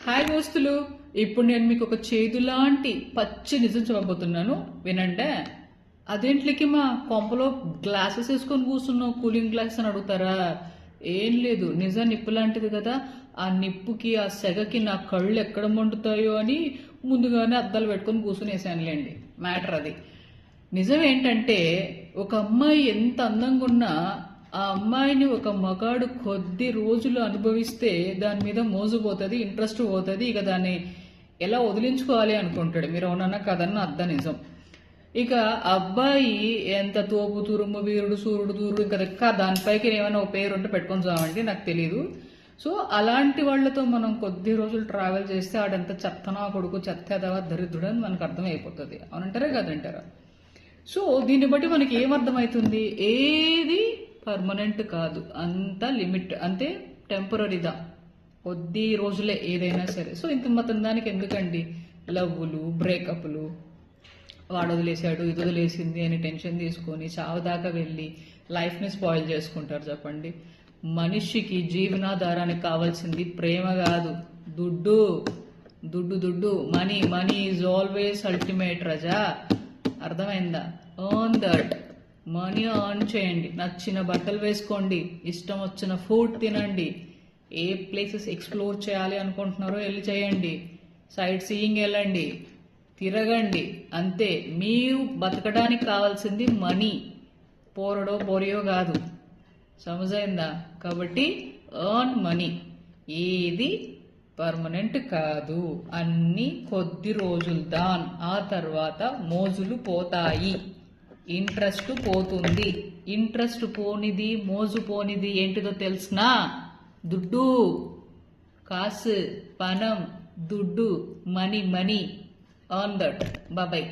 Hi దోస్తులు, ఇప్పుడు నేను మీకు ఒక చేదు లాంటి పచ్చి నిజం చెప్పబోతున్నాను, వినండి. అదేంట్లకి మా కొంపలో గ్లాసెస్ వేసుకొని కూర్చున్నావు, కూలింగ్ గ్లాస్ అని అడుగుతారా? ఏం లేదు, నిజం నిప్పు లాంటిది కదా. ఆ నిప్పుకి ఆ సెగకి నా కళ్ళు ఎక్కడ మండుతాయో అని ముందుగానే అద్దాలు పెట్టుకొని కూర్చుని వేసానులేండి. మ్యాటర్ అది. నిజం ఏంటంటే, ఒక అమ్మాయి ఎంత అందంగా ఉన్నా ఆ అమ్మాయిని ఒక మగాడు కొద్ది రోజులు అనుభవిస్తే దాని మీద మోజు పోతుంది, ఇంట్రెస్ట్ పోతుంది. ఇక దాన్ని ఎలా వదిలించుకోవాలి అనుకుంటాడు. మీరు అవునన్నా కదన్న అద్ద నిజం. ఇక అబ్బాయి ఎంత తోపు తురుము వీరుడు సూర్యుడు దూరుడు ఇంకా దానిపైకి ఏమైనా ఒక పేరు ఉంటే పెట్టుకొని చావండి, నాకు తెలియదు. సో అలాంటి వాళ్ళతో మనం కొద్ది రోజులు ట్రావెల్ చేస్తే ఆడంత చెత్తనా కొడుకు చెత్తదవా దరిద్రుడు అని మనకు అర్థమైపోతుంది. అవునంటారా కాదంటారా? సో దీన్ని బట్టి మనకి ఏమర్థమవుతుంది? ఏది పర్మనెంట్ కాదు, అంత లిమిట్, అంతే టెంపరీదా, కొద్ది రోజులే ఏదైనా సరే. సో ఇంత మొత్తం దానికి ఎందుకండి లవ్వులు, బ్రేకప్లు, వాడు వదిలేశాడు ఇది వదిలేసింది అని టెన్షన్ తీసుకొని చావు దాకా వెళ్ళి లైఫ్ని స్పాయిల్ చేసుకుంటారు. చెప్పండి, మనిషికి జీవనాధారానికి కావాల్సింది ప్రేమ కాదు, దుడ్డు దుడ్డు దుడ్డు, money. Money is always ultimate raja. అర్థమైందా? ఎర్న్ దట్ మనీ, ఎర్న్ చేయండి, నచ్చిన బట్టలు వేసుకోండి, ఇష్టం వచ్చిన ఫుడ్ తినండి, ఏ ప్లేసెస్ ఎక్స్ప్లోర్ చేయాలి అనుకుంటున్నారో వెళ్ళి చేయండి, సైట్ సీయింగ్ వెళ్ళండి, తిరగండి. అంతే. మీరు బతకడానికి కావాల్సింది మనీ, పోరడో బొరియో కాదు. సమజైందా? కాబట్టి ఎర్న్ మనీ. ఏది పర్మనెంట్ కాదు, అన్ని కొద్ది రోజులు దాన్. ఆ తర్వాత మోజులు పోతాయి, ఇంట్రెస్ట్ పోతుంది. ఇంట్రెస్ట్ పోనిది, మోజు పోనిది ఏంటిదో తెలుసునా? దుడ్డు, కాసు, పనం, దుడ్డు, money. Money, earn that. Bye.